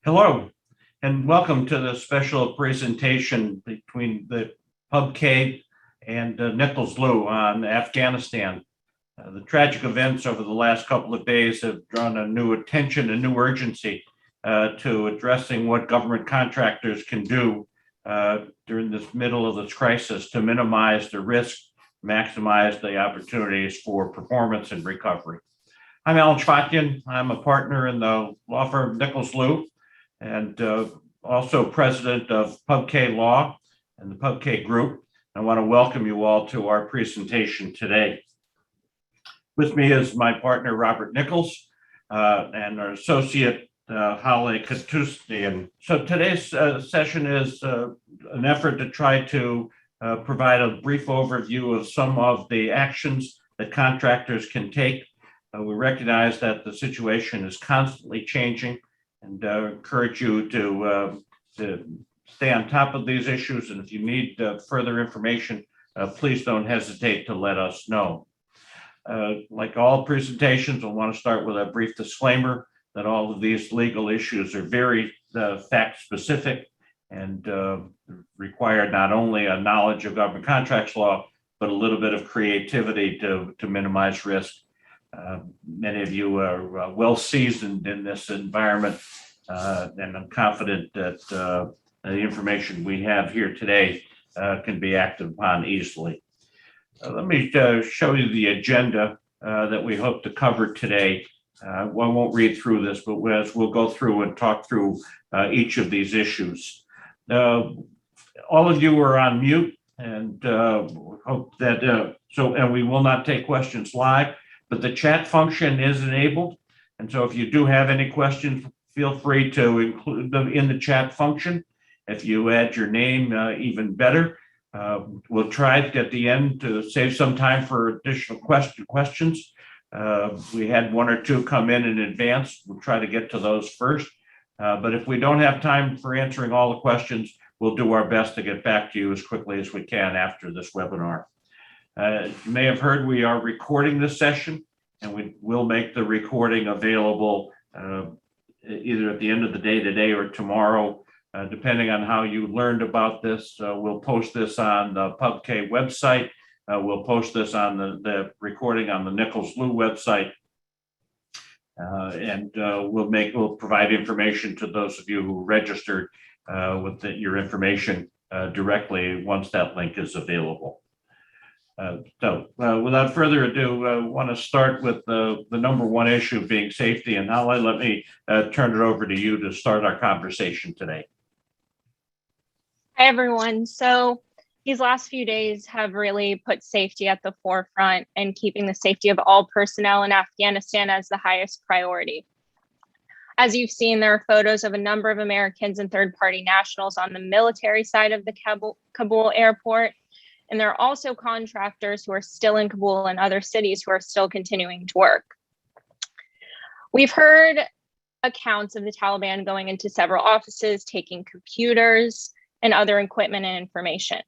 Hello, and welcome to the special presentation between the PubK and Nichols Lou on Afghanistan. The tragic events over the last couple of days have drawn a new attention, a new urgency to addressing what government contractors can do during this middle of this crisis to minimize the risk, maximize the opportunities for performance and recovery. I'm Alan Schwatkin. I'm a partner in the law firm Nichols Lou, and also president of PubK Law and the PubK Group. I want to welcome you all to our presentation today. With me is my partner, Robert Nichols, and our associate, Holly Katustian. So today's session is an effort to try to provide a brief overview of some of the actions that contractors can take. We recognize that the situation is constantly changing, and encourage you to stay on top of these issues. And if you need further information, please don't hesitate to let us know. Like all presentations, I want to start with a brief disclaimer that all of these legal issues are very fact specific and require not only a knowledge of government contracts law, but a little bit of creativity to minimize risk. Many of you are well seasoned in this environment, and I'm confident that the information we have here today can be acted upon easily. Let me show you the agenda that we hope to cover today. I won't read through this, but we'll go through and talk through each of these issues. All of you are on mute, and hope that and we will not take questions live. But the chat function is enabled. And so if you do have any questions, feel free to include them in the chat function. If you add your name, even better. We'll try at the end to save some time for additional questions. We had one or two come in advance. We'll try to get to those first. But if we don't have time for answering all the questions, we'll do our best to get back to you as quickly as we can after this webinar. You may have heard we are recording this session, and we will make the recording available either at the end of the day today or tomorrow, depending on how you learned about this. We'll post this on the PubK website. We'll post this on the recording on the Nichols Lou website, and we'll provide information to those of you who registered with your information directly once that link is available. Without further ado, I want to start with the number one issue being safety. And Holly, let me turn it over to you to start our conversation today. Hi, everyone. So these last few days have really put safety at the forefront and keeping the safety of all personnel in Afghanistan as the highest priority. As you've seen, there are photos of a number of Americans and third-party nationals on the military side of the Kabul airport. And there are also contractors who are still in Kabul and other cities who are still continuing to work. We've heard accounts of the Taliban going into several offices, taking computers and other equipment and information.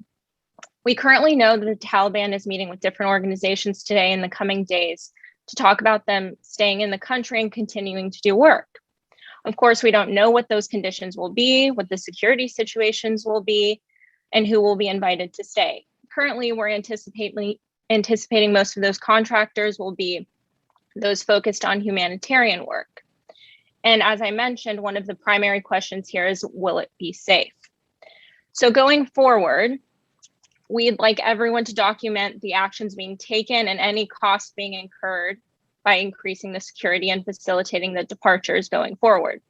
We currently know that the Taliban is meeting with different organizations today in the coming days to talk about them staying in the country and continuing to do work. Of course, we don't know what those conditions will be, what the security situations will be, and who will be invited to stay. Currently, we're anticipating most of those contractors will be those focused on humanitarian work. And as I mentioned, one of the primary questions here is, will it be safe? So going forward, we'd like everyone to document the actions being taken and any costs being incurred by increasing the security and facilitating the departures going forward.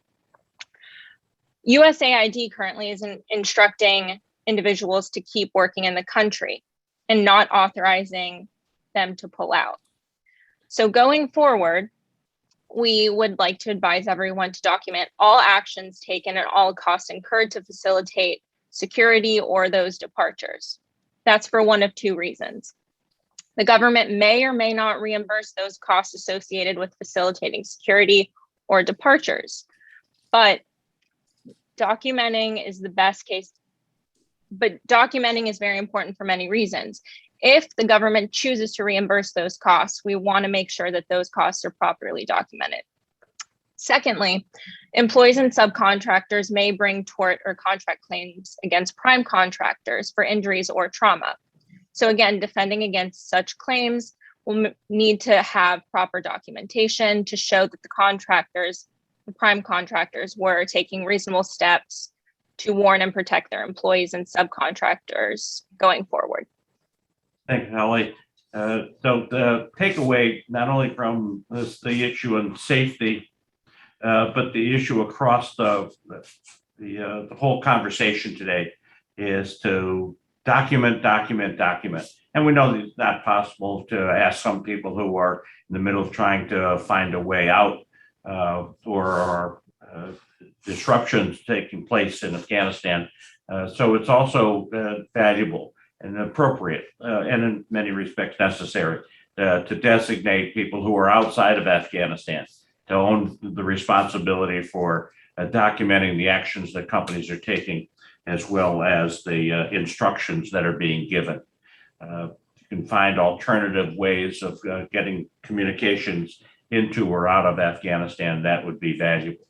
USAID currently is instructing individuals to keep working in the country and not authorizing them to pull out. So going forward, we would like to advise everyone to document all actions taken and all costs incurred to facilitate security or those departures. That's for one of two reasons. The government may or may not reimburse those costs associated with facilitating security or departures, but documenting is the best case. But documenting is very important for many reasons. If the government chooses to reimburse those costs, we want to make sure that those costs are properly documented. Secondly, employees and subcontractors may bring tort or contract claims against prime contractors for injuries or trauma. So again, defending against such claims will need to have proper documentation to show that the prime contractors were taking reasonable steps to warn and protect their employees and subcontractors going forward. Thank you, Holly. So the takeaway, not only from the issue on safety, but the issue across the whole conversation today is to document. And we know that it's not possible to ask some people who are in the middle of trying to find a way out or disruptions taking place in Afghanistan. So it's also valuable and appropriate and in many respects necessary to designate people who are outside of Afghanistan to own the responsibility for documenting the actions that companies are taking, as well as the instructions that are being given. You can find alternative ways of getting communications into or out of Afghanistan. That would be valuable.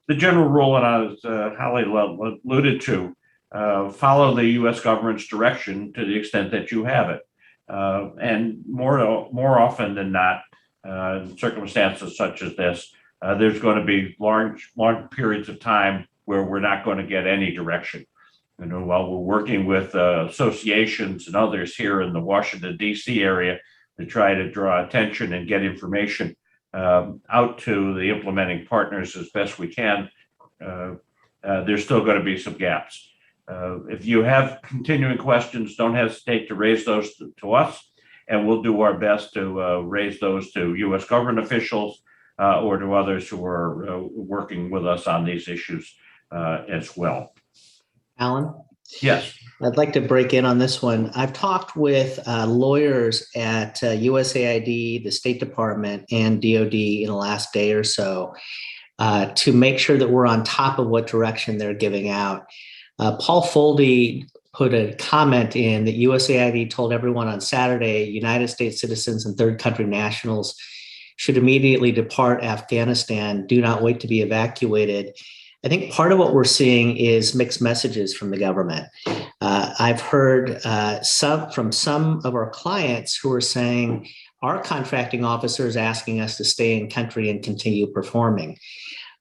The general rule, and as Holly alluded to, follow the U.S. government's direction to the extent that you have it. And more often than not, in circumstances such as this, there's going to be long periods of time where we're not going to get any direction. You know, while we're working with associations and others here in the Washington, D.C. area to try to draw attention and get information out to the implementing partners as best we can, there's still going to be some gaps. If you have continuing questions, don't hesitate to raise those to us, and we'll do our best to raise those to U.S. government officials or to others who are working with us on these issues as well. Alan? Yes. I'd like to break in on this one. I've talked with lawyers at USAID, the State Department, and DOD in the last day or so to make sure that we're on top of what direction they're giving out. Paul Foldy put a comment in that USAID told everyone on Saturday, United States citizens and third country nationals should immediately depart Afghanistan. Do not wait to be evacuated. I think part of what we're seeing is mixed messages from the government. I've heard from some of our clients who are saying our contracting officer is asking us to stay in country and continue performing.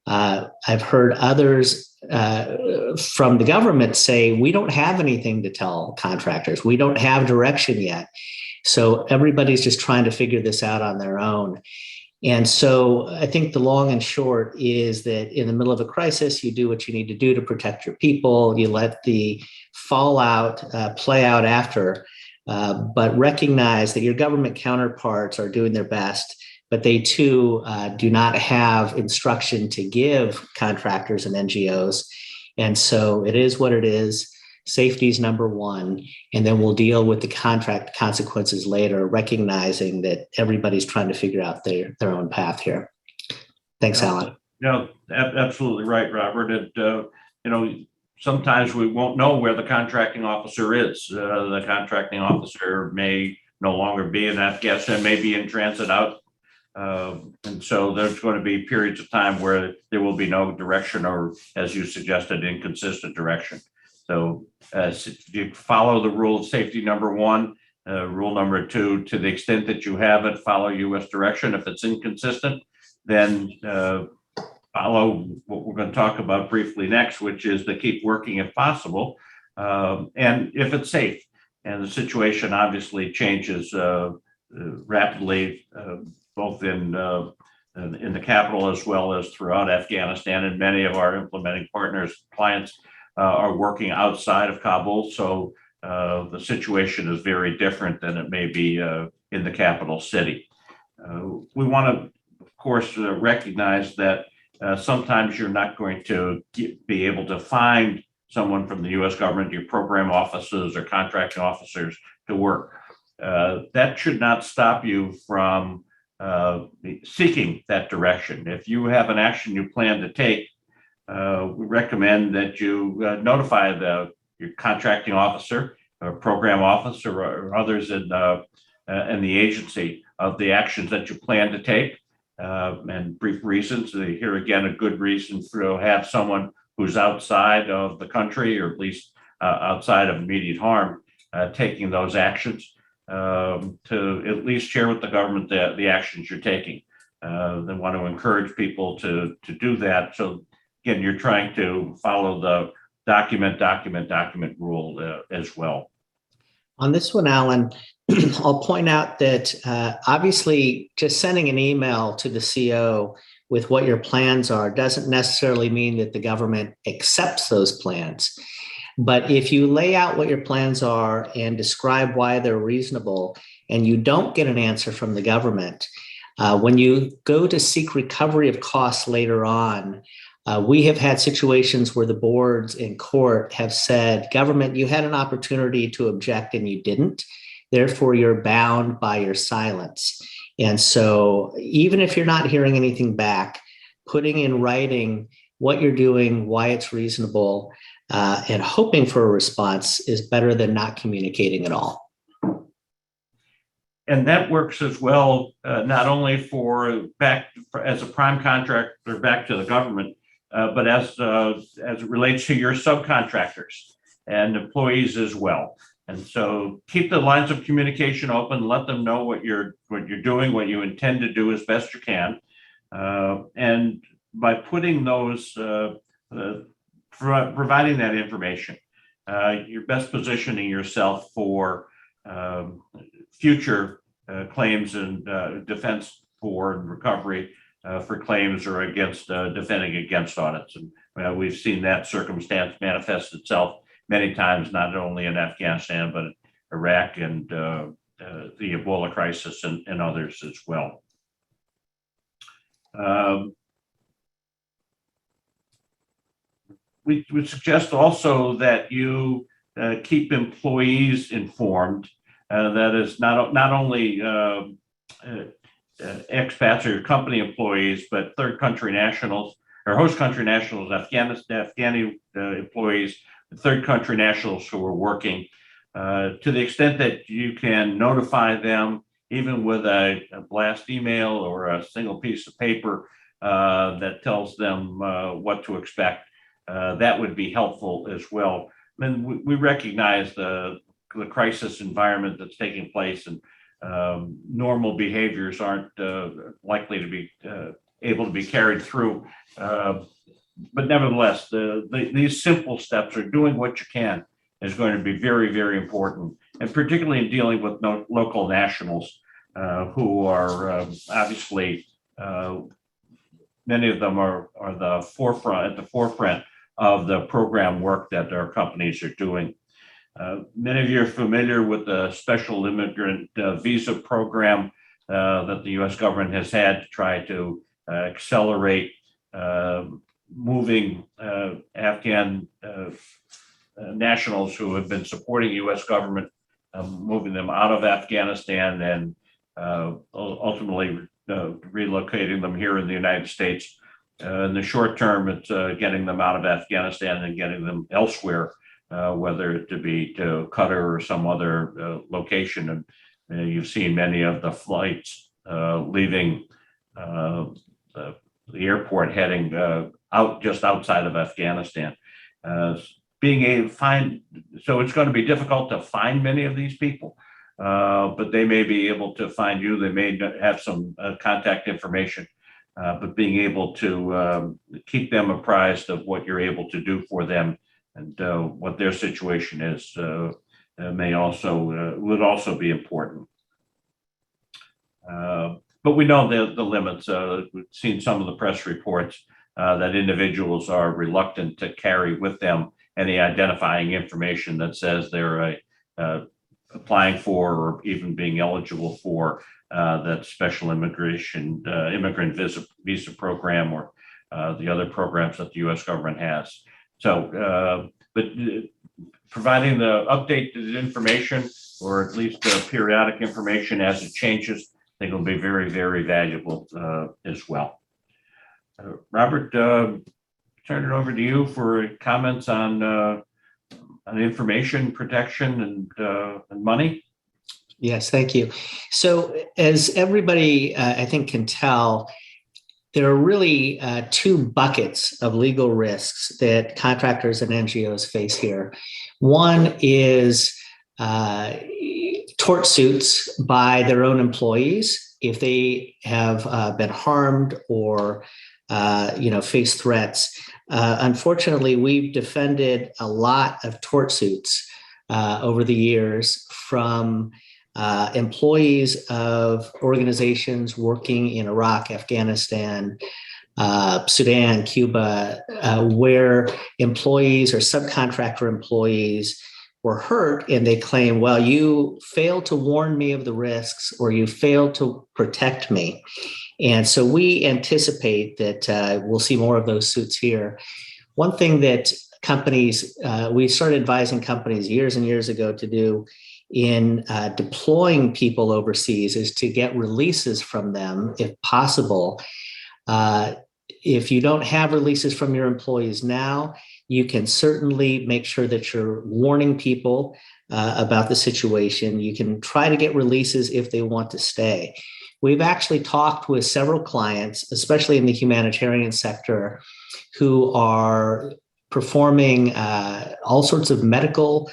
I've heard others from the government say, we don't have anything to tell contractors. We don't have direction yet. So everybody's just trying to figure this out on their own. And so I think the long and short is that in the middle of a crisis, you do what you need to do to protect your people. You let the fallout play out after, but recognize that your government counterparts are doing their best, but they too do not have instruction to give contractors and NGOs. And so it is what it is. Safety is number one, and then we'll deal with the contract consequences later, recognizing that everybody's trying to figure out their own path here. Thanks, Alan. No, absolutely right, Robert. And, sometimes we won't know where the contracting officer is. The contracting officer may no longer be in Afghanistan, may be in transit out. And so there's going to be periods of time where there will be no direction or, as you suggested, inconsistent direction. So you follow the rule of safety number one, rule number two, to the extent that you have it, follow U.S. direction. If it's inconsistent, then follow what we're going to talk about briefly next, which is to keep working if possible, and if it's safe. And the situation obviously changes rapidly, both in the capital as well as throughout Afghanistan. And many of our implementing partners, clients, are working outside of Kabul. So the situation is very different than it may be in the capital city. We want to, of course, recognize that sometimes you're not going to be able to find someone from the U.S. government, your program offices or contracting officers to work. That should not stop you from seeking that direction. If you have an action you plan to take, we recommend that you notify your contracting officer or program officer or others in the agency of the actions that you plan to take. and brief reasons. Here again, a good reason to have someone who's outside of the country, or at least outside of immediate harm, taking those actions, to at least share with the government the actions you're taking. They want to encourage people to do that. So again, you're trying to follow the document rule as well. On this one, Alan, I'll point out that obviously just sending an email to the CO with what your plans are doesn't necessarily mean that the government accepts those plans. But if you lay out what your plans are and describe why they're reasonable, and you don't get an answer from the government, when you go to seek recovery of costs later on, we have had situations where the boards in court have said, government, you had an opportunity to object and you didn't. Therefore, you're bound by your silence. And so even if you're not hearing anything back, putting in writing what you're doing, why it's reasonable, and hoping for a response is better than not communicating at all. And that works as well, not only for as a prime contractor back to the government, but as it relates to your subcontractors and employees as well. And so keep the lines of communication open, let them know what you're doing, what you intend to do as best you can. And by putting those, providing that information, you're best positioning yourself for future claims and defense for and recovery for claims or against defending against audits. And we've seen that circumstance manifest itself many times, not only in Afghanistan, but Iraq and the Ebola crisis and others as well. We would suggest also that you keep employees informed. That is not only expats or company employees, but third country nationals or host country nationals, Afghani employees, third country nationals who are working, to the extent that you can notify them, even with a blast email or a single piece of paper that tells them what to expect. That would be helpful as well. And we recognize the crisis environment that's taking place, and normal behaviors aren't likely to be able to be carried through. But nevertheless, these simple steps, or doing what you can, is going to be very, very important, and particularly in dealing with local nationals who are obviously, many of them are at the forefront of the program work that our companies are doing. Many of you are familiar with the special immigrant visa program that the U.S. government has had to try to accelerate moving Afghan nationals who have been supporting U.S. government, moving them out of Afghanistan and ultimately relocating them here in the United States. In the short term, it's getting them out of Afghanistan and getting them elsewhere, whether it to be to Qatar or some other location. And you've seen many of the flights leaving the airport heading out just outside of Afghanistan. Being able to find, so it's going to be difficult to find many of these people, but they may be able to find you. They may have some contact information, but being able to keep them apprised of what you're able to do for them and what their situation is would also be important. But we know the limits. We've seen some of the press reports that individuals are reluctant to carry with them any identifying information that says they're applying for or even being eligible for that special immigrant visa program or the other programs that the U.S. government has. So, but providing the updated information, or at least periodic information as it changes, I think will be very, very valuable as well. Robert, turn it over to you for comments on information protection and money. Yes, thank you. So as everybody, I think, can tell, there are really two buckets of legal risks that contractors and NGOs face here. One is tort suits by their own employees if they have been harmed or face threats. Unfortunately, we've defended a lot of tort suits over the years from employees of organizations working in Iraq, Afghanistan, Sudan, Cuba, where employees or subcontractor employees were hurt and they claim, well, you failed to warn me of the risks or you failed to protect me. And so we anticipate that we'll see more of those suits here. One thing that companies, we started advising companies years and years ago to do in deploying people overseas is to get releases from them if possible. If you don't have releases from your employees now, you can certainly make sure that you're warning people about the situation. You can try to get releases if they want to stay. We've actually talked with several clients, especially in the humanitarian sector, who are performing all sorts of medical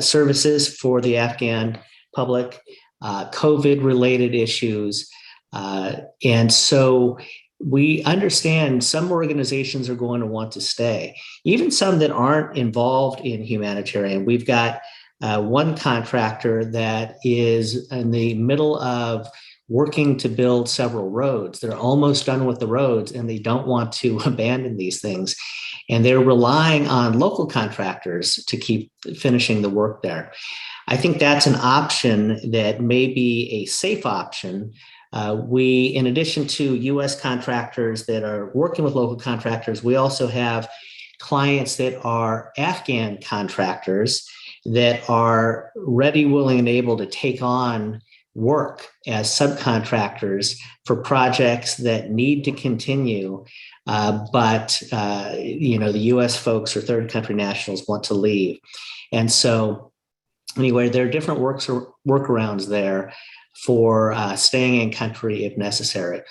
services for the Afghan public, COVID-related issues. And so we understand some organizations are going to want to stay, even some that aren't involved in humanitarian. We've got one contractor that is in the middle of working to build several roads. They're almost done with the roads and they don't want to abandon these things. And they're relying on local contractors to keep finishing the work there. I think that's an option that may be a safe option. We, in addition to US contractors that are working with local contractors, we also have clients that are Afghan contractors that are ready, willing, and able to take on work as subcontractors for projects that need to continue, but the U.S. folks or third country nationals want to leave. And so anyway, there are different workarounds there for staying in country if necessary.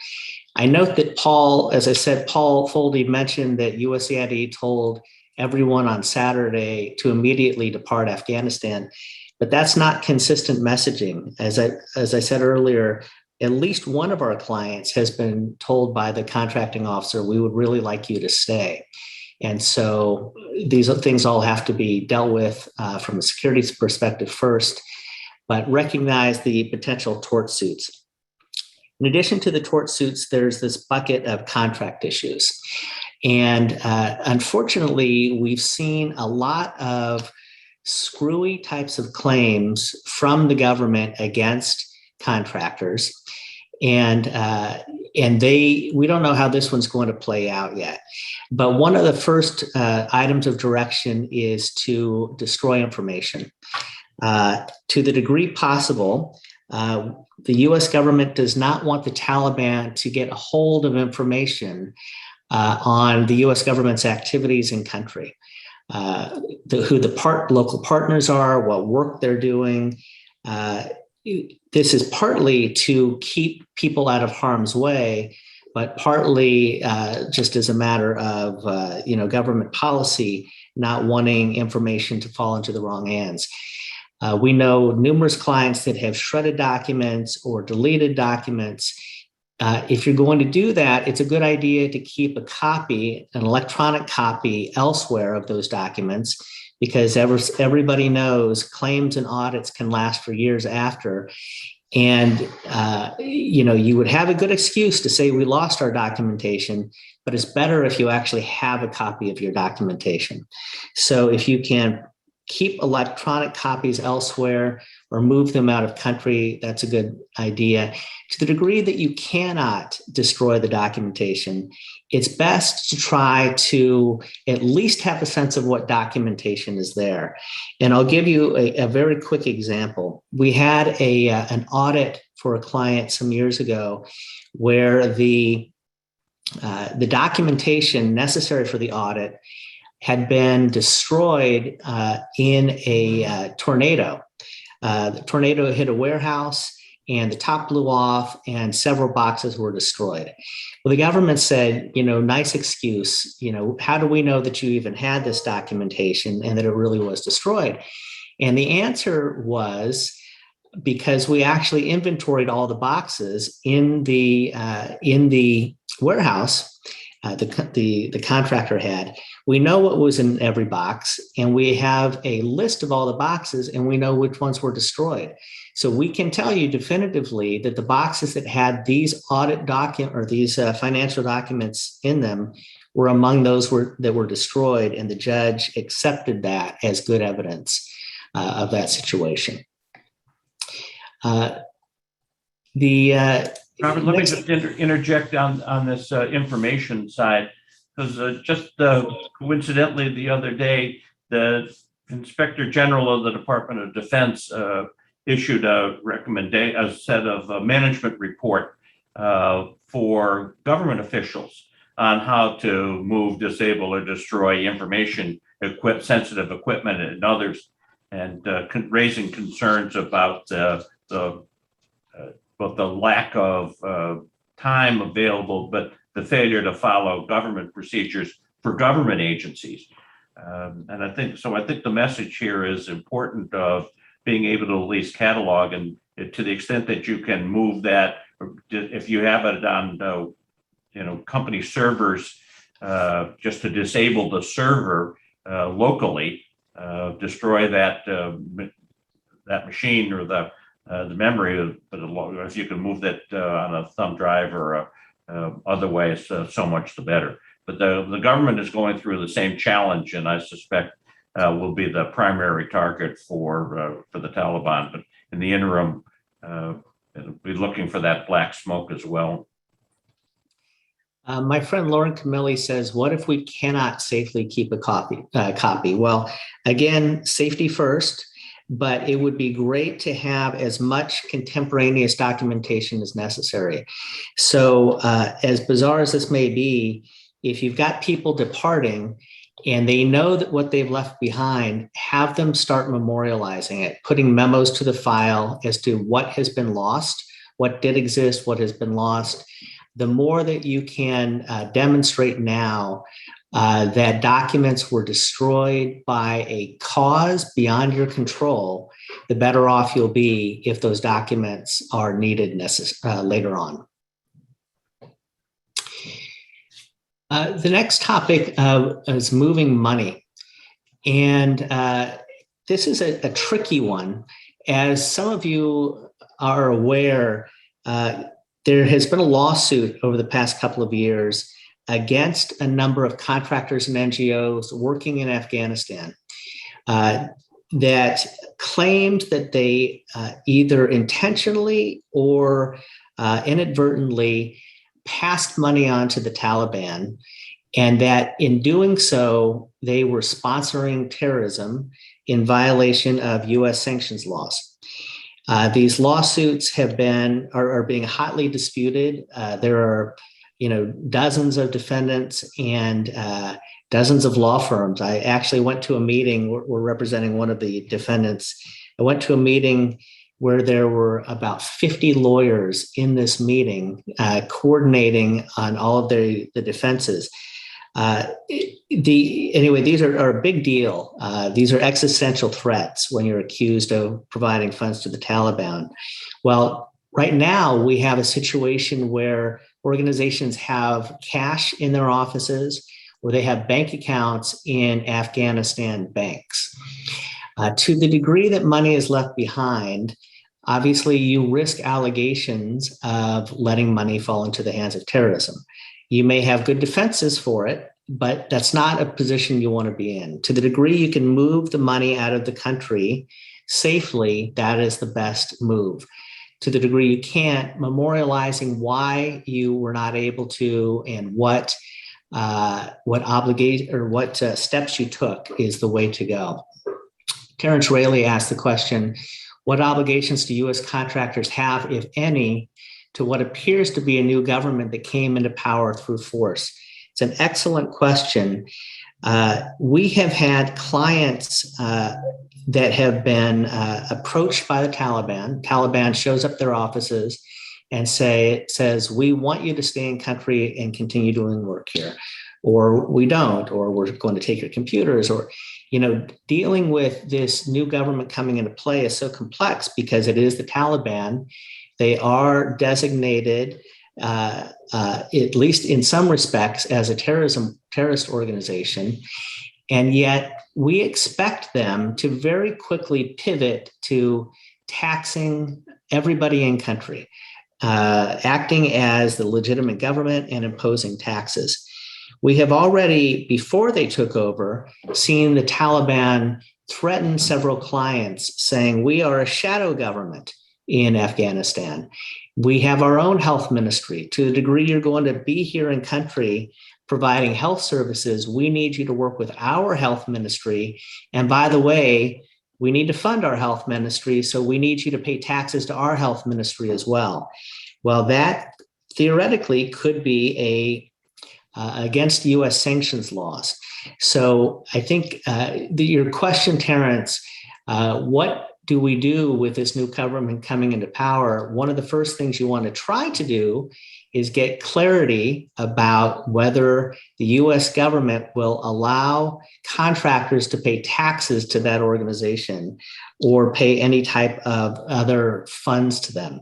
I note that Paul Foldy mentioned that USAID told everyone on Saturday to immediately depart Afghanistan, but that's not consistent messaging. As I said earlier, at least one of our clients has been told by the contracting officer, we would really like you to stay. And so these things all have to be dealt with from a security perspective first, but recognize the potential tort suits. In addition to the tort suits, there's this bucket of contract issues. And unfortunately, we've seen a lot of screwy types of claims from the government against contractors. And we don't know how this one's going to play out yet. But one of the first items of direction is to destroy information. To the degree possible, the US government does not want the Taliban to get a hold of information on the US government's activities in country, who the local partners are, what work they're doing. This is partly to keep people out of harm's way, but partly just as a matter of government policy, not wanting information to fall into the wrong hands. We know numerous clients that have shredded documents or deleted documents. If you're going to do that, it's a good idea to keep a copy, an electronic copy elsewhere of those documents, because everybody knows claims and audits can last for years after. And, you would have a good excuse to say we lost our documentation, but it's better if you actually have a copy of your documentation. So if you can keep electronic copies elsewhere or move them out of country, that's a good idea. To the degree that you cannot destroy the documentation, it's best to try to at least have a sense of what documentation is there. And I'll give you a very quick example. We had an audit for a client some years ago where the documentation necessary for the audit had been destroyed in a tornado. The tornado hit a warehouse and the top blew off and several boxes were destroyed. Well, the government said, nice excuse, how do we know that you even had this documentation and that it really was destroyed? And the answer was because we actually inventoried all the boxes in the warehouse the contractor had. We know what was in every box, and we have a list of all the boxes, and we know which ones were destroyed. So we can tell you definitively that the boxes that had these audit document or these financial documents in them were among those that were destroyed, and the judge accepted that as good evidence of that situation. Robert, let me just interject on this information side, because just coincidentally the other day, the Inspector General of the Department of Defense issued a set of management report for government officials on how to move, disable, or destroy information, sensitive equipment, and others, and raising concerns about both the lack of time available, but the failure to follow government procedures for government agencies. And I think the message here is important of being able to at least catalog, and to the extent that you can move that, if you have it on company servers, just to disable the server locally, destroy that machine or the memory, but if you can move that on a thumb drive or other ways, so much the better. But the government is going through the same challenge, and I suspect will be the primary target for the Taliban. But in the interim, it'll be looking for that black smoke as well. My friend Lauren Camilli says, what if we cannot safely keep a copy? Well, again, safety first, but it would be great to have as much contemporaneous documentation as necessary. So as bizarre as this may be, if you've got people departing and they know that what they've left behind, have them start memorializing it, putting memos to the file as to what has been lost, what did exist, what has been lost. The more that you can demonstrate now that documents were destroyed by a cause beyond your control, the better off you'll be if those documents are needed later on. The next topic is moving money. And this is a tricky one. As some of you are aware, there has been a lawsuit over the past couple of years against a number of contractors and NGOs working in Afghanistan that claimed that they either intentionally or inadvertently passed money on to the Taliban, and that in doing so, they were sponsoring terrorism in violation of U.S. sanctions laws. These lawsuits are being hotly disputed. There are, dozens of defendants and dozens of law firms. I actually went to a meeting. We're representing one of the defendants. I went to a meeting where there were about 50 lawyers in this meeting, coordinating on all of the defenses. These are a big deal. These are existential threats when you're accused of providing funds to the Taliban. Well, right now we have a situation where organizations have cash in their offices, where they have bank accounts in Afghanistan banks. To the degree that money is left behind, obviously you risk allegations of letting money fall into the hands of terrorism. You may have good defenses for it, but that's not a position you want to be in. To the degree you can move the money out of the country safely, that is the best move. To the degree you can't, memorializing why you were not able to and what steps you took is the way to go. Terrence Raley asked the question, what obligations do U.S. contractors have, if any, to what appears to be a new government that came into power through force? It's an excellent question. We have had clients that have been approached by the Taliban. Taliban shows up their offices and says, we want you to stay in country and continue doing work here, or we don't, or we're going to take your computers, or, dealing with this new government coming into play is so complex because it is the Taliban. They are designated, at least in some respects, as a terrorist organization. And yet we expect them to very quickly pivot to taxing everybody in country, acting as the legitimate government and imposing taxes. We have already, before they took over, seen the Taliban threaten several clients saying, we are a shadow government in Afghanistan. We have our own health ministry. To the degree you're going to be here in country providing health services, we need you to work with our health ministry. And by the way, we need to fund our health ministry, so we need you to pay taxes to our health ministry as well. Well, that theoretically could be against U.S. sanctions laws. So I think your question, Terrence, what do we do with this new government coming into power? One of the first things you want to try to do is get clarity about whether the U.S. government will allow contractors to pay taxes to that organization or pay any type of other funds to them.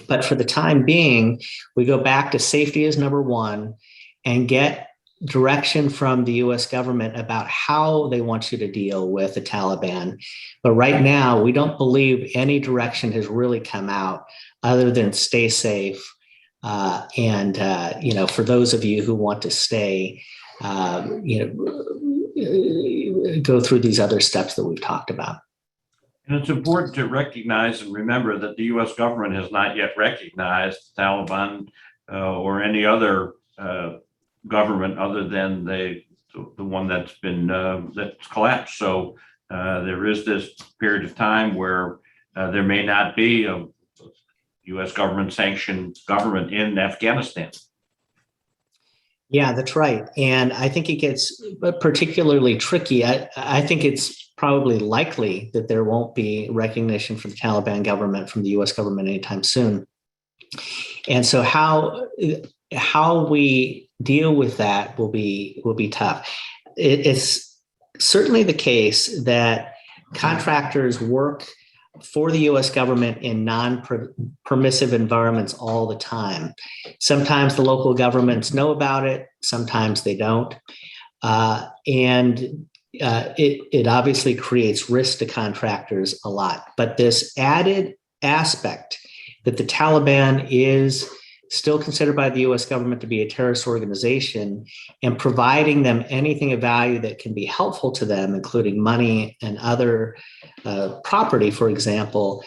But for the time being, we go back to safety as number one and get direction from the US government about how they want you to deal with the Taliban. But right now, we don't believe any direction has really come out other than stay safe. And for those of you who want to stay, go through these other steps that we've talked about. And it's important to recognize and remember that the U.S. government has not yet recognized the Taliban or any other government other than the one that's been that's collapsed. So there is this period of time where there may not be a U.S. government sanctioned government in Afghanistan. Yeah, that's right. And I think it gets particularly tricky. I think it's probably likely that there won't be recognition for the Taliban government from the U.S. government anytime soon. And so how we deal with that will be tough. It's certainly the case that contractors work for the U.S. government in non-permissive environments all the time. Sometimes the local governments know about it, sometimes they don't. It obviously creates risk to contractors a lot. But this added aspect that the Taliban is still considered by the U.S. government to be a terrorist organization, and providing them anything of value that can be helpful to them, including money and other property, for example,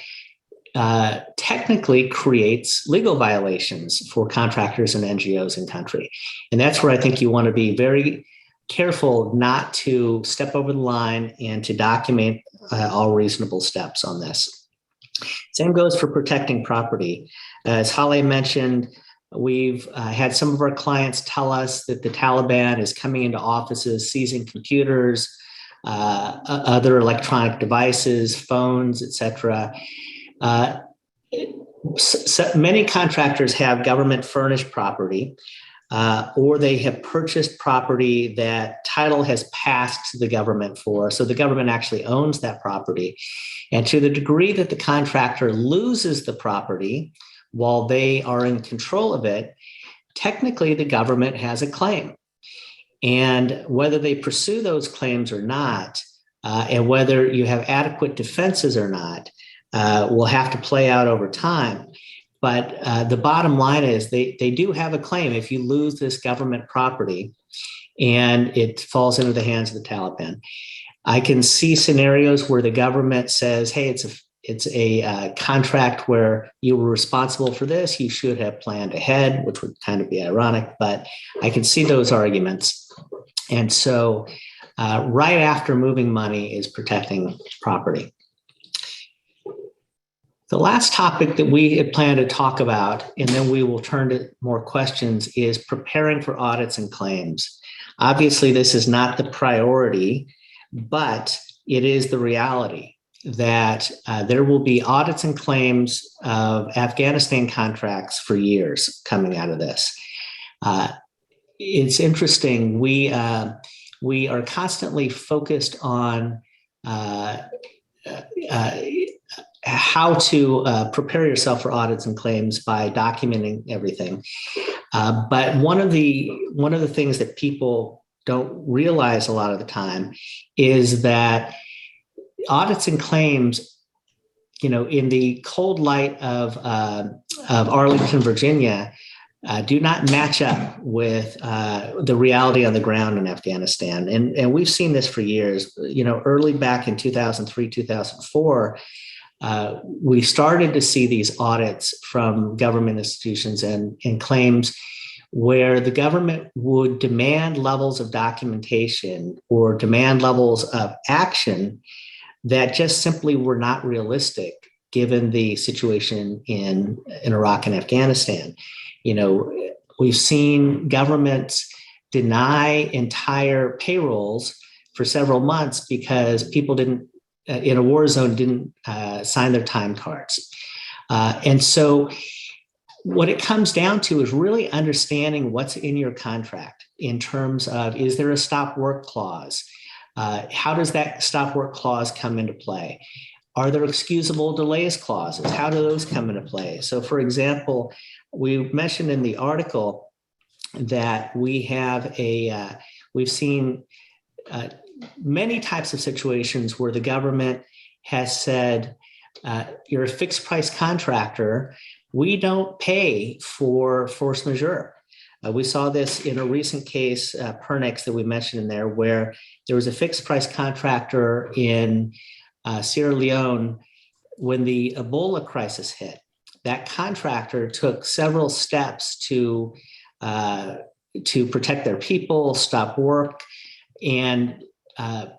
technically creates legal violations for contractors and NGOs in country. And that's where I think you want to be very careful not to step over the line and to document all reasonable steps on this. Same goes for protecting property. As Hale mentioned, we've had some of our clients tell us that the Taliban is coming into offices, seizing computers, other electronic devices, phones, etc. So many contractors have government furnished property, or they have purchased property that title has passed to the government for. So the government actually owns that property. And to the degree that the contractor loses the property while they are in control of it, technically the government has a claim. And whether they pursue those claims or not, and whether you have adequate defenses or not, will have to play out over time. But the bottom line is they do have a claim if you lose this government property and it falls into the hands of the Taliban. I can see scenarios where the government says, hey, it's a contract where you were responsible for this. You should have planned ahead, which would kind of be ironic, but I can see those arguments. And so right after moving money is protecting property. The last topic that we had planned to talk about, and then we will turn to more questions, is preparing for audits and claims. Obviously, this is not the priority, but it is the reality that there will be audits and claims of Afghanistan contracts for years coming out of this. It's interesting. We are constantly focused on how to prepare yourself for audits and claims by documenting everything. But one of the things that people don't realize a lot of the time is that audits and claims, in the cold light of Arlington, Virginia, do not match up with the reality on the ground in Afghanistan. And we've seen this for years. Early back in 2003, 2004, we started to see these audits from government institutions and claims where the government would demand levels of documentation or demand levels of action that just simply were not realistic given the situation in Iraq and Afghanistan. We've seen governments deny entire payrolls for several months because people in a war zone didn't sign their time cards. And so what it comes down to is really understanding what's in your contract in terms of, is there a stop work clause? How does that stop work clause come into play? Are there excusable delays clauses? How do those come into play? So for example, we mentioned in the article that we've seen many types of situations where the government has said, you're a fixed price contractor, we don't pay for force majeure. We saw this in a recent case, Pernex, that we mentioned in there, where there was a fixed price contractor in Sierra Leone when the Ebola crisis hit. That contractor took several steps to protect their people, stop work, and try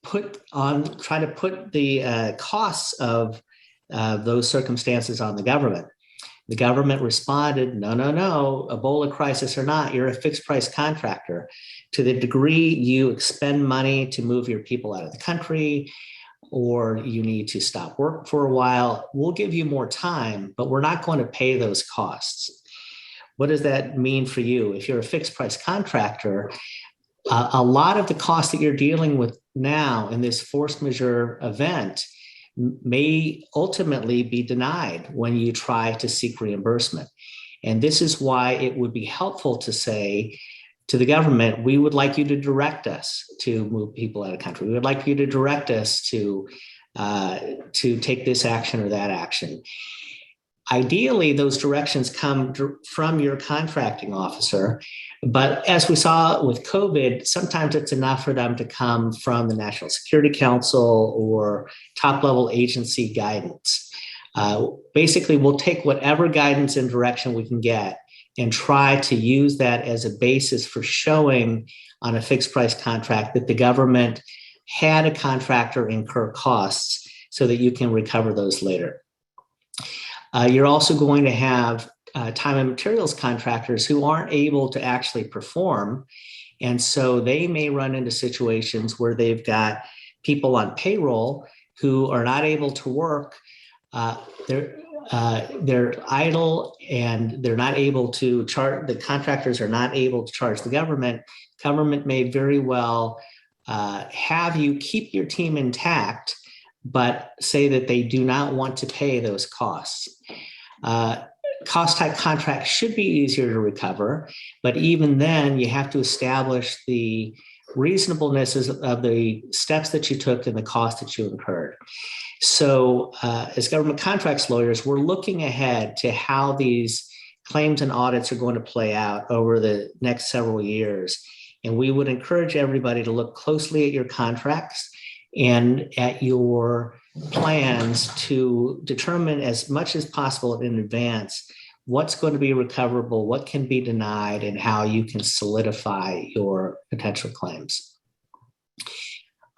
to put the costs of those circumstances on the government. The government responded, no, Ebola crisis or not, you're a fixed price contractor. To the degree you expend money to move your people out of the country, or you need to stop work for a while, we'll give you more time, but we're not going to pay those costs. What does that mean for you? If you're a fixed price contractor, a lot of the costs that you're dealing with now in this force majeure event may ultimately be denied when you try to seek reimbursement. And this is why it would be helpful to say to the government, we would like you to direct us to move people out of the country. We would like you to direct us to take this action or that action. Ideally, those directions come from your contracting officer, but as we saw with COVID, sometimes it's enough for them to come from the National Security Council or top-level agency guidance. Basically, we'll take whatever guidance and direction we can get and try to use that as a basis for showing on a fixed price contract that the government had a contractor incur costs so that you can recover those later. You're also going to have time and materials contractors who aren't able to actually perform. And so they may run into situations where they've got people on payroll who are not able to work. They're idle and they're not able to charge, the contractors are not able to charge the government. Government may very well have you keep your team intact, but say that they do not want to pay those costs. Cost type contracts should be easier to recover, but even then you have to establish the reasonableness of the steps that you took and the cost that you incurred. So as government contracts lawyers, we're looking ahead to how these claims and audits are going to play out over the next several years. And we would encourage everybody to look closely at your contracts and at your plans to determine as much as possible in advance what's going to be recoverable, what can be denied, and how you can solidify your potential claims.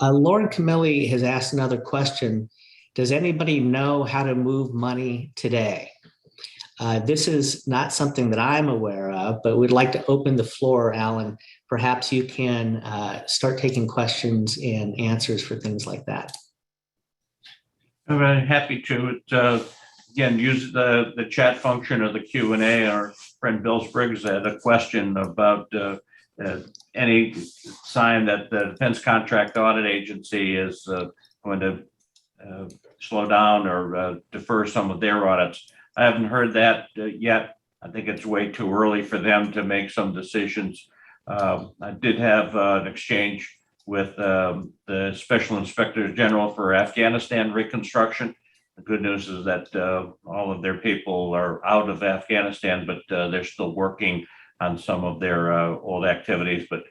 Lauren Camilli has asked another question. Does anybody know how to move money today? This is not something that I'm aware of, but we'd like to open the floor, Alan. Perhaps you can start taking questions and answers for things like that. I'm very happy to. Again, use the chat function or the Q&A. Our friend Bill Spriggs had a question about any sign that the Defense Contract Audit Agency is going to slow down or defer some of their audits. I haven't heard that yet. I think it's way too early for them to make some decisions. I did have an exchange with the Special Inspector General for Afghanistan reconstruction. The good news is that all of their people are out of Afghanistan, but they're still working on some of their old activities, but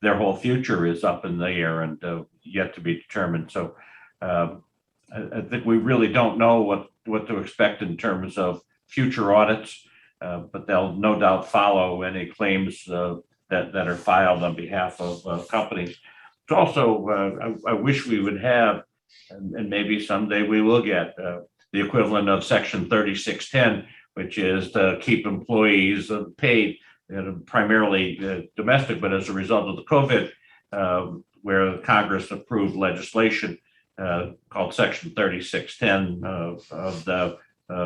their whole future is up in the air and yet to be determined. So I think we really don't know what to expect in terms of future audits, but they'll no doubt follow any claims that are filed on behalf of companies. It's also, I wish we would have, and maybe someday we will get the equivalent of Section 3610, which is to keep employees paid, primarily domestic, but as a result of the COVID, where Congress approved legislation called Section 3610 of the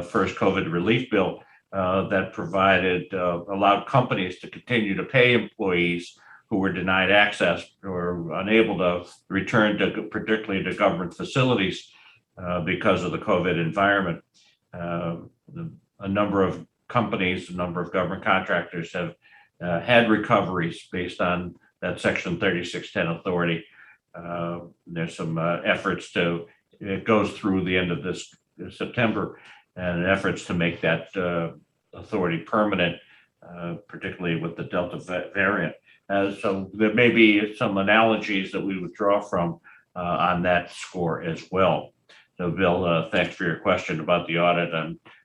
first COVID relief bill that allowed companies to continue to pay employees who were denied access or unable to return to, particularly to government facilities because of the COVID environment. A number of companies, a number of government contractors have had recoveries based on that Section 3610 authority. There's some efforts it goes through the end of this September, and efforts to make that authority permanent, particularly with the Delta variant. So there may be some analogies that we would draw from on that score as well. So Bill, thanks for your question about the audit.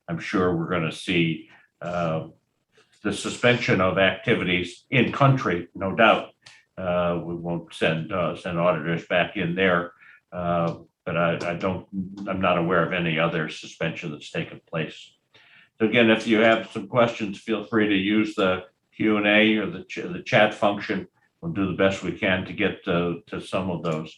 I'm sure we're going to see the suspension of activities in country, no doubt. We won't send auditors back in there, but I'm not aware of any other suspension that's taken place. So again, if you have some questions, feel free to use the Q&A or the chat function. We'll do the best we can to get to some of those.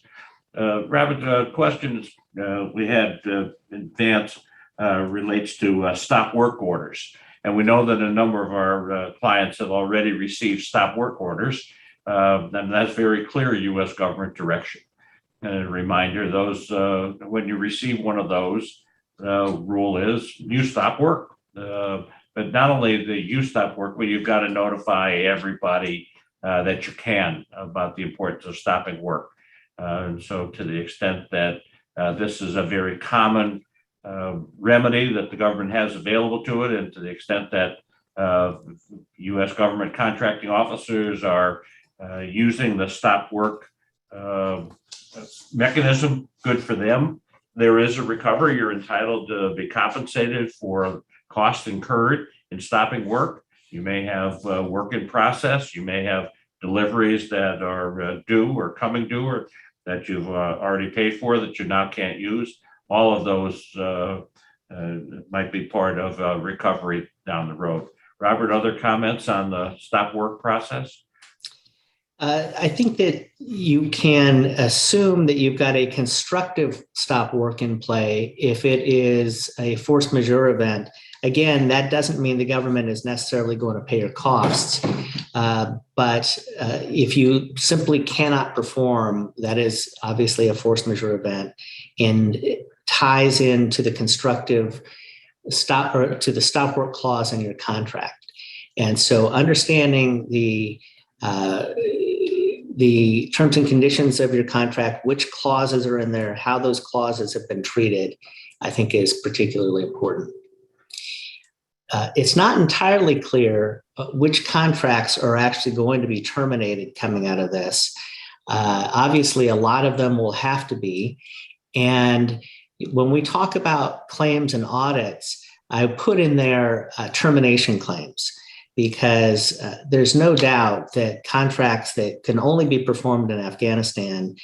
Robert, questions we had in advance relates to stop work orders. And we know that a number of our clients have already received stop work orders. And that's very clear U.S. government direction. And a reminder, those when you receive one of those, rule is you stop work. But not only the you stop work, but you've got to notify everybody that you can about the importance of stopping work. And so to the extent that this is a very common remedy that the government has available to it, and to the extent that U.S. government contracting officers are using the stop work mechanism, good for them. There is a recovery. You're entitled to be compensated for costs incurred in stopping work. You may have work in process. You may have deliveries that are due or coming due, or that you've already paid for that you now can't use. All of those might be part of recovery down the road. Robert, other comments on the stop work process? I think that you can assume that you've got a constructive stop work in play if it is a force majeure event. Again, that doesn't mean the government is necessarily going to pay your costs. But if you simply cannot perform, that is obviously a force majeure event, and it ties into the constructive stop or to the stop work clause in your contract. And so understanding the terms and conditions of your contract, which clauses are in there, how those clauses have been treated, I think is particularly important. It's not entirely clear which contracts are actually going to be terminated coming out of this. Obviously, a lot of them will have to be. And when we talk about claims and audits, I put in there termination claims, because there's no doubt that contracts that can only be performed in Afghanistan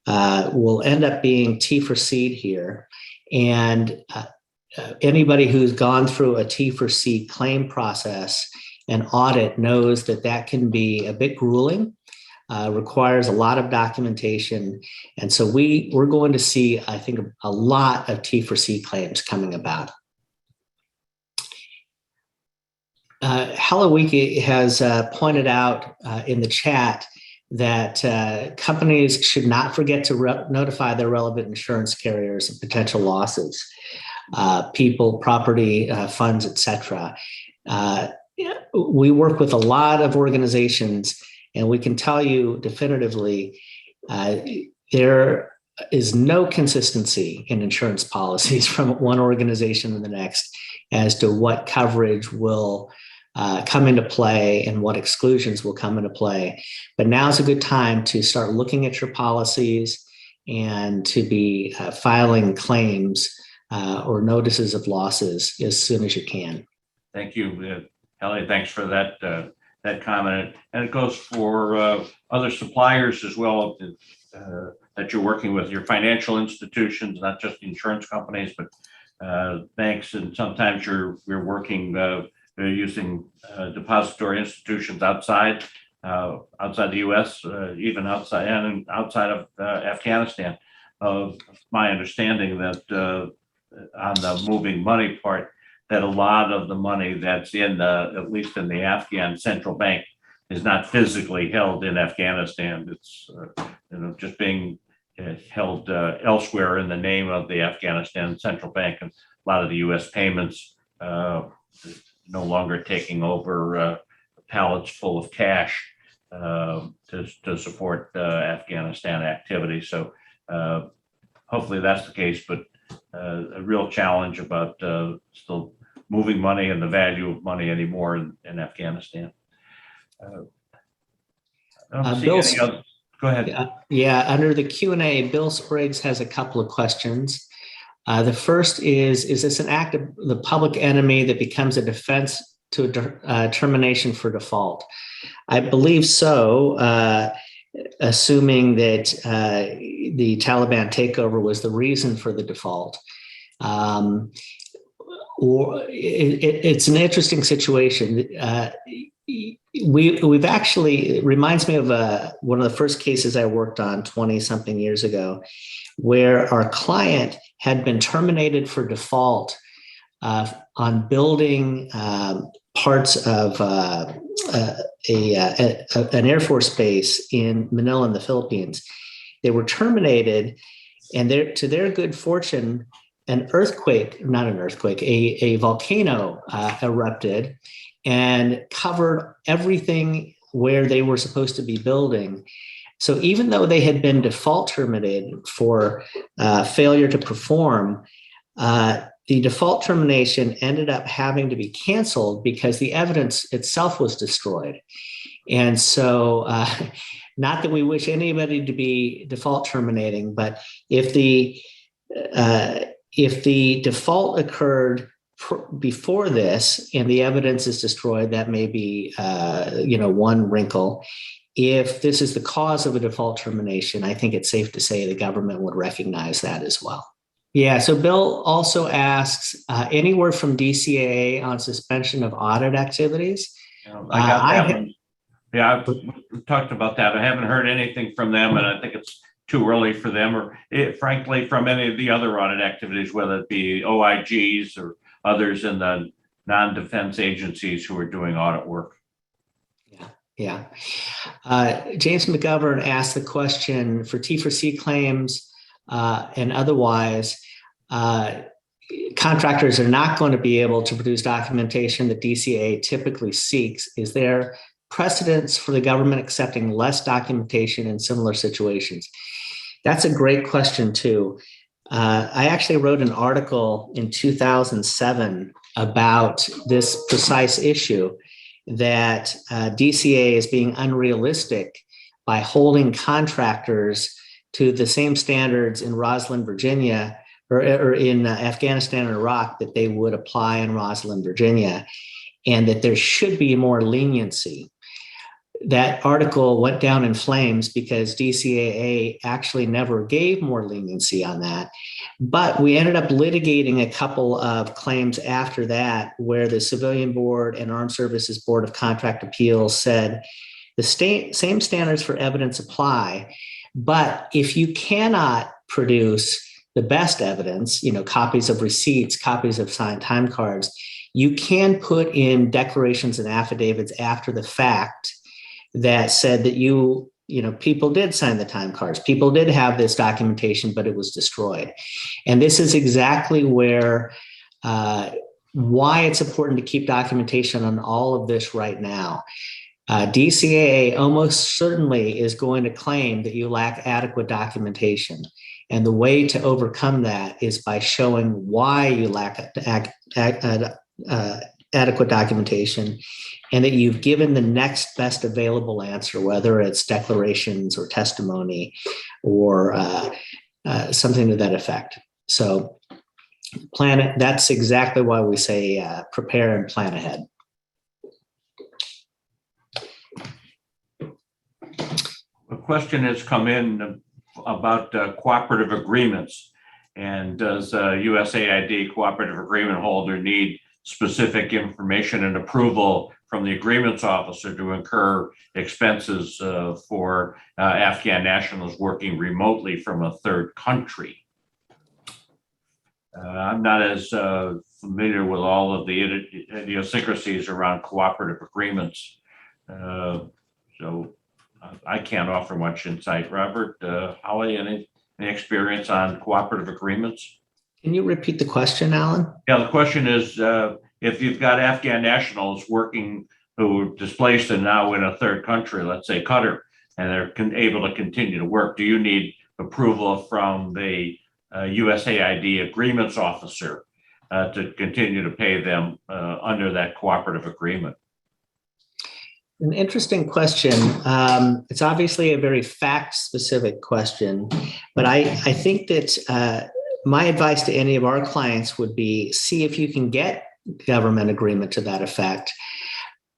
will end up being T for seed here. And anybody who's gone through a T4C claim process and audit knows that that can be a bit grueling, requires a lot of documentation. And so we're going to see, I think, a lot of T4C claims coming about. Halawiki has pointed out in the chat that companies should not forget to notify their relevant insurance carriers of potential losses, people, property, funds, etc. We work with a lot of organizations, and we can tell you definitively there is no consistency in insurance policies from one organization to the next as to what coverage will come into play and what exclusions will come into play. But now's a good time to start looking at your policies and to be filing claims or notices of losses as soon as you can. Thank you, Ellie. Thanks for that that comment. And it goes for other suppliers as well that you're working with, your financial institutions, not just insurance companies, but banks, and sometimes you're working using depository institutions outside the U.S., even outside of Afghanistan. My understanding that on the moving money part, that a lot of the money that's at least in the Afghan central bank, is not physically held in Afghanistan. It's just being held elsewhere in the name of the Afghanistan central bank, and a lot of the U.S. payments no longer taking over pallets full of cash to support Afghanistan activity. So hopefully that's the case, but a real challenge about still moving money and the value of money anymore in Afghanistan. Go ahead. Yeah, under the Q&A, Bill Spriggs has a couple of questions. The first is this an act of the public enemy that becomes a defense to a termination for default? I believe so, assuming that the Taliban takeover was the reason for the default. Or it's an interesting situation. We've actually, it reminds me of one of the first cases I worked on 20-something years ago, where our client had been terminated for default on building parts of an Air Force base in Manila in the Philippines. They were terminated, and to their good fortune, a volcano erupted and covered everything where they were supposed to be building. So even though they had been default terminated for failure to perform, the default termination ended up having to be canceled because the evidence itself was destroyed. And so not that we wish anybody to be default terminating, but if the default occurred before this and the evidence is destroyed, that may be one wrinkle. If this is the cause of a default termination, I think it's safe to say the government would recognize that as well. Yeah, so Bill also asks, any word from DCAA on suspension of audit activities? I got that one. Yeah, I've talked about that. I haven't heard anything from them, and I think it's too early for them, or frankly, from any of the other audit activities, whether it be OIGs or others in the non-defense agencies who are doing audit work. Yeah. James McGovern asked the question for T4C claims and otherwise, contractors are not going to be able to produce documentation that DCAA typically seeks. Is there precedence for the government accepting less documentation in similar situations? That's a great question too. I actually wrote an article in 2007 about this precise issue, that DCAA is being unrealistic by holding contractors to the same standards in Roslyn, Virginia, or in Afghanistan and Iraq that they would apply in Roslyn, Virginia, and that there should be more leniency. that article went down in flames because DCAA actually never gave more leniency on that. But we ended up litigating a couple of claims after that where the Civilian Board and Armed Services Board of Contract Appeals said the same standards for evidence apply. But if you cannot produce the best evidence, copies of receipts, copies of signed time cards, you can put in declarations and affidavits after the fact that said that people did sign the time cards. People did have this documentation, but it was destroyed. And this is exactly why it's important to keep documentation on all of this right now. DCAA almost certainly is going to claim that you lack adequate documentation. And the way to overcome that is by showing why you lack adequate documentation, and that you've given the next best available answer, whether it's declarations or testimony or something to that effect. So that's exactly why we say prepare and plan ahead. A question has come in about cooperative agreements. And does USAID cooperative agreement holder need specific information and approval from the agreements officer to incur expenses for Afghan nationals working remotely from a third country? I'm not as familiar with all of the idiosyncrasies around cooperative agreements, so I can't offer much insight. Robert, Holly, any experience on cooperative agreements? Can you repeat the question, Alan? Yeah, the question is, if you've got Afghan nationals working who are displaced and now in a third country, let's say Qatar, and they're able to continue to work, do you need approval from the USAID agreements officer to continue to pay them under that cooperative agreement? An interesting question. It's obviously a very fact-specific question, but I think that my advice to any of our clients would be see if you can get government agreement to that effect.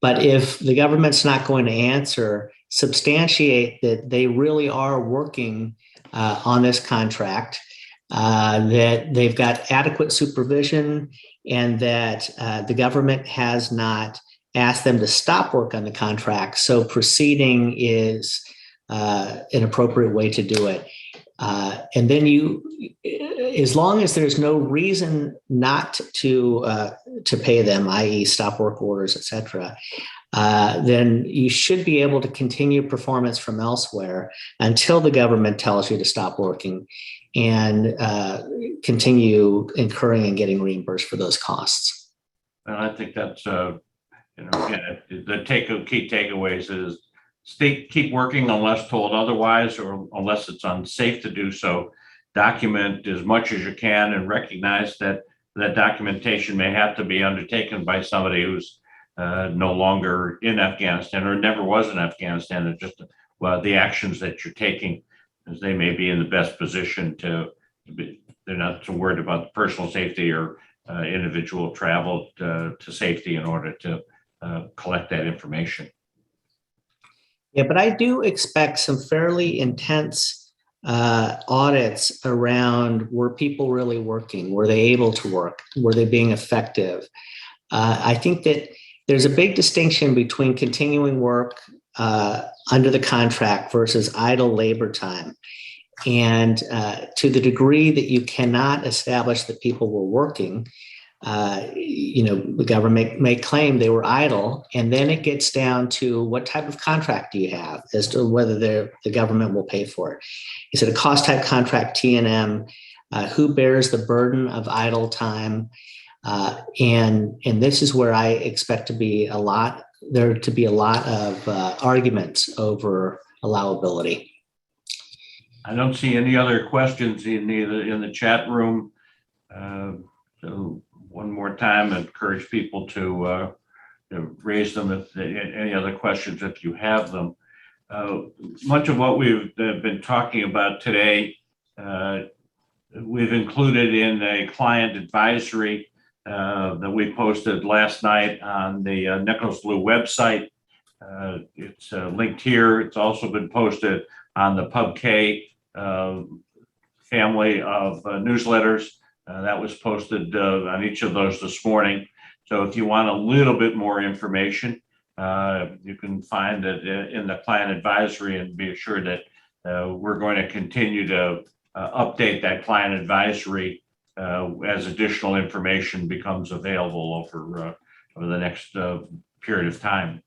But if the government's not going to answer, substantiate that they really are working on this contract, that they've got adequate supervision, and that the government has not asked them to stop work on the contract. So proceeding is an appropriate way to do it. And then as long as there's no reason not to pay them, i.e. stop work orders, et cetera, then you should be able to continue performance from elsewhere until the government tells you to stop working and continue incurring and getting reimbursed for those costs. And I think that's, again, the key takeaways is keep working unless told otherwise, or unless it's unsafe to do so. Document as much as you can and recognize that that documentation may have to be undertaken by somebody who's no longer in Afghanistan or never was in Afghanistan. It's just the actions that you're taking, as they may be in the best position to be. They're not so worried about the personal safety or individual travel to safety in order to collect that information. Yeah, but I do expect some fairly intense audits around, were people really working? Were they able to work? Were they being effective? I think that there's a big distinction between continuing work under the contract versus idle labor time. And to the degree that you cannot establish that people were working, the government may claim they were idle, and then it gets down to what type of contract do you have as to whether the government will pay for it. Is it a cost type contract, T&M? Who bears the burden of idle time? And this is where I expect there to be a lot of arguments over allowability. I don't see any other questions in the chat room. So one more time, I encourage people to raise them if any other questions if you have them. Much of what we've been talking about today, we've included in a client advisory that we posted last night on the Nichols Blue website. It's linked here. It's also been posted on the PubK family of newsletters. That was posted on each of those this morning. So if you want a little bit more information, you can find it in the client advisory, and be assured that we're going to continue to update that client advisory as additional information becomes available over the next period of time.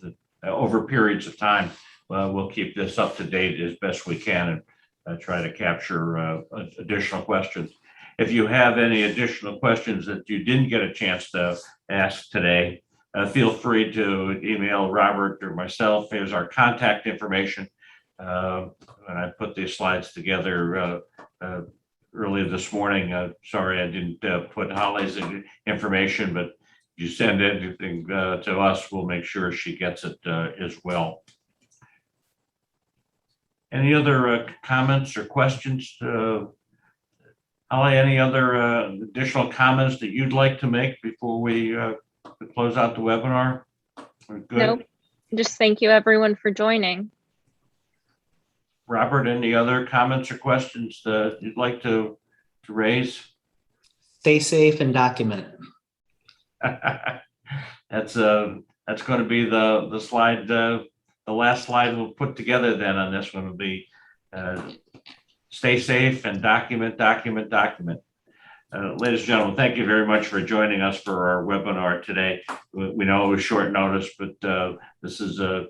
Over periods of time, we'll keep this up to date as best we can and try to capture additional questions. If you have any additional questions that you didn't get a chance to ask today, feel free to email Robert or myself. Here's our contact information. And I put these slides together earlier this morning. Sorry, I didn't put Holly's information, but if you send anything to us, we'll make sure she gets it as well. Any other comments or questions? Holly, any other additional comments that you'd like to make before we close out the webinar? Good. Nope. Just thank you everyone for joining. Robert, any other comments or questions that you'd like to raise? Stay safe and document. That's going to be the slide, the last slide we'll put together then on this one will be stay safe and document. Ladies and gentlemen, thank you very much for joining us for our webinar today. We know it was short notice, but this is a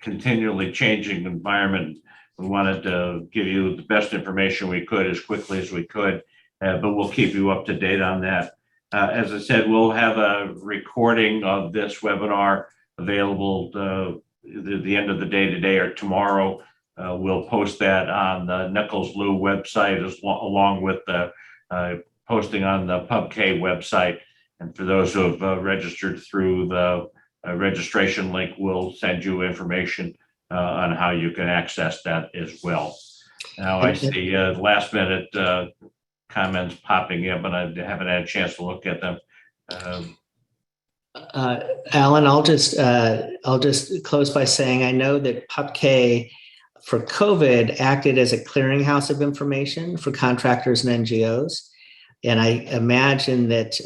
continually changing environment. We wanted to give you the best information we could as quickly as we could, but we'll keep you up to date on that. As I said, we'll have a recording of this webinar available the end of the day today or tomorrow. We'll post that on the Nichols-Lew website along with the posting on the PubK website. And for those who have registered through the registration link, we'll send you information on how you can access that as well. Now I see last minute comments popping in, but I haven't had a chance to look at them. Alan, I'll just close by saying I know that PubK for COVID acted as a clearinghouse of information for contractors and NGOs. And I imagine that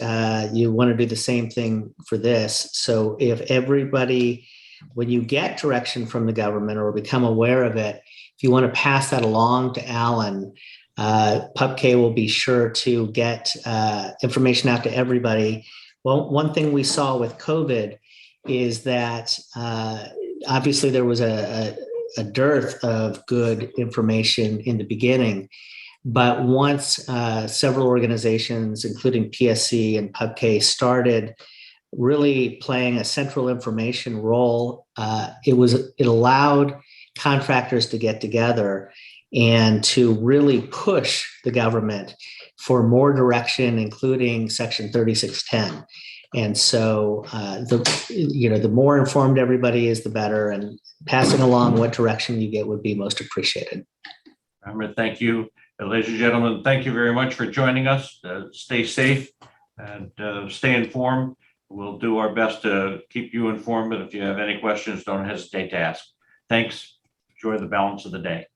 you want to do the same thing for this. So if everybody, when you get direction from the government or become aware of it, if you want to pass that along to Alan, PubK will be sure to get information out to everybody. Well, one thing we saw with COVID is that obviously there was a dearth of good information in the beginning. But once several organizations, including PSC and PubK, started really playing a central information role, it allowed contractors to get together and to really push the government for more direction, including Section 3610. And so the more informed everybody is, the better. And passing along what direction you get would be most appreciated. Thank you. Ladies and gentlemen, thank you very much for joining us. Stay safe and stay informed. We'll do our best to keep you informed, but if you have any questions, don't hesitate to ask. Thanks. Enjoy the balance of the day.